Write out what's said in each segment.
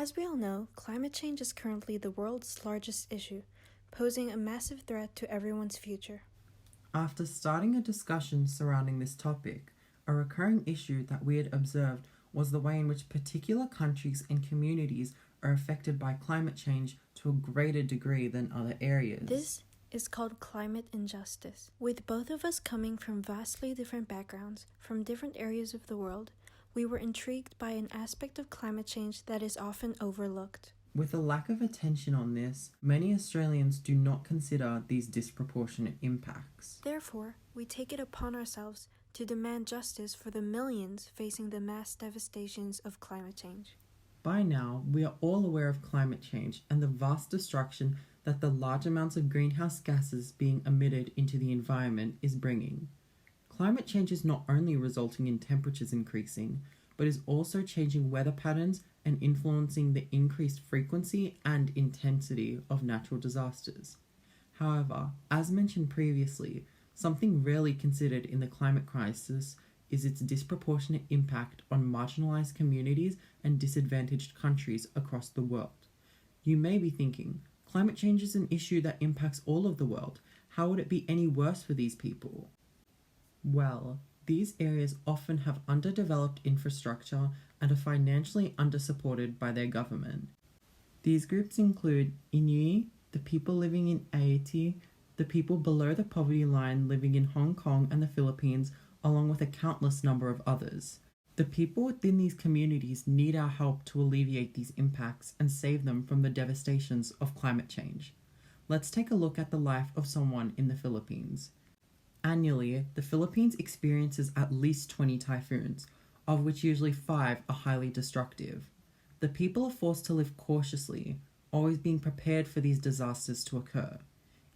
As we all know, climate change is currently the world's largest issue, posing a massive threat to everyone's future. After starting a discussion surrounding this topic, a recurring issue that we had observed was the way in which particular countries and communities are affected by climate change to a greater degree than other areas. This is called climate injustice. With both of us coming from vastly different backgrounds, from different areas of the world, we were intrigued by an aspect of climate change that is often overlooked. With a lack of attention on this, many Australians do not consider these disproportionate impacts. Therefore, we take it upon ourselves to demand justice for the millions facing the mass devastations of climate change. By now, we are all aware of climate change and the vast destruction that the large amounts of greenhouse gases being emitted into the environment is bringing. Climate change is not only resulting in temperatures increasing, but is also changing weather patterns and influencing the increased frequency and intensity of natural disasters. However, as mentioned previously, something rarely considered in the climate crisis is its disproportionate impact on marginalized communities and disadvantaged countries across the world. You may be thinking, climate change is an issue that impacts all of the world. How would it be any worse for these people? Well, these areas often have underdeveloped infrastructure and are financially undersupported by their government. These groups include Inuit, the people living in Haiti, the people below the poverty line living in Hong Kong and the Philippines, along with a countless number of others. The people within these communities need our help to alleviate these impacts and save them from the devastations of climate change. Let's take a look at the life of someone in the Philippines. Annually, the Philippines experiences at least 20 typhoons, of which usually 5 are highly destructive. The people are forced to live cautiously, always being prepared for these disasters to occur.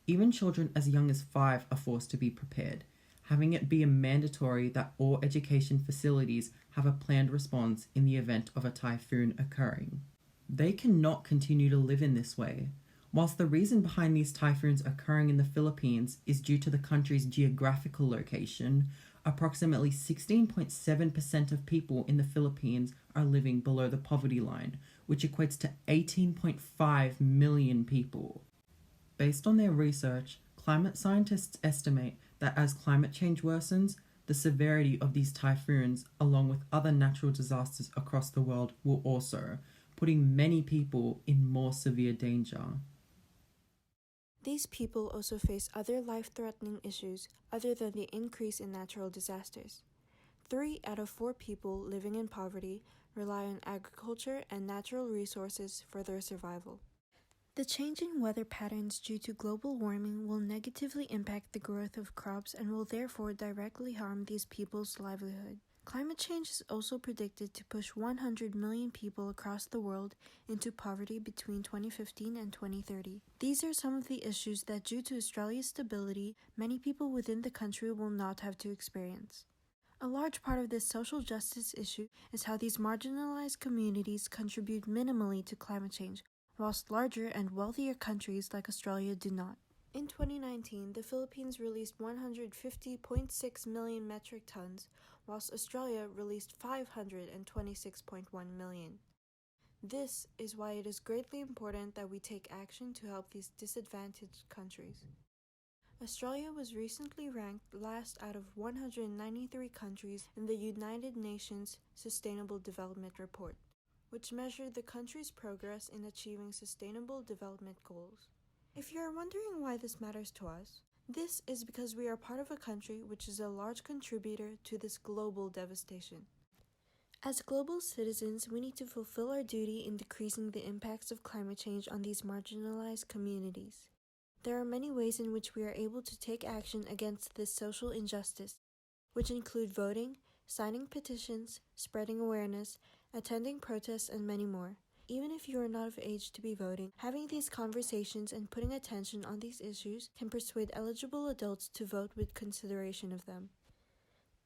Even children as young as 5 are forced to be prepared, having it be mandatory that all education facilities have a planned response in the event of a typhoon occurring. They cannot continue to live in this way. Whilst the reason behind these typhoons occurring in the Philippines is due to the country's geographical location, approximately 16.7% of people in the Philippines are living below the poverty line, which equates to 18.5 million people. Based on their research, climate scientists estimate that as climate change worsens, the severity of these typhoons, along with other natural disasters across the world, will also, putting many people in more severe danger. These people also face other life-threatening issues other than the increase in natural disasters. 3 out of 4 people living in poverty rely on agriculture and natural resources for their survival. The changing weather patterns due to global warming will negatively impact the growth of crops and will therefore directly harm these people's livelihood. Climate change is also predicted to push 100 million people across the world into poverty between 2015 and 2030. These are some of the issues that, due to Australia's stability, many people within the country will not have to experience. A large part of this social justice issue is how these marginalized communities contribute minimally to climate change, whilst larger and wealthier countries like Australia do not. In 2019, the Philippines released 150.6 million metric tons, whilst Australia released 526.1 million. This is why it is greatly important that we take action to help these disadvantaged countries. Australia was recently ranked last out of 193 countries in the United Nations Sustainable Development Report, which measured the country's progress in achieving sustainable development goals. If you are wondering why this matters to us, this is because we are part of a country which is a large contributor to this global devastation. As global citizens, we need to fulfill our duty in decreasing the impacts of climate change on these marginalized communities. There are many ways in which we are able to take action against this social injustice, which include voting, signing petitions, spreading awareness, attending protests, and many more. Even if you are not of age to be voting, having these conversations and putting attention on these issues can persuade eligible adults to vote with consideration of them.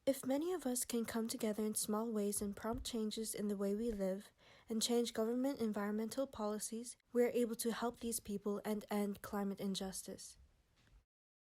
If many of us can come together in small ways and prompt changes in the way we live, and change government environmental policies, we are able to help these people and end climate injustice.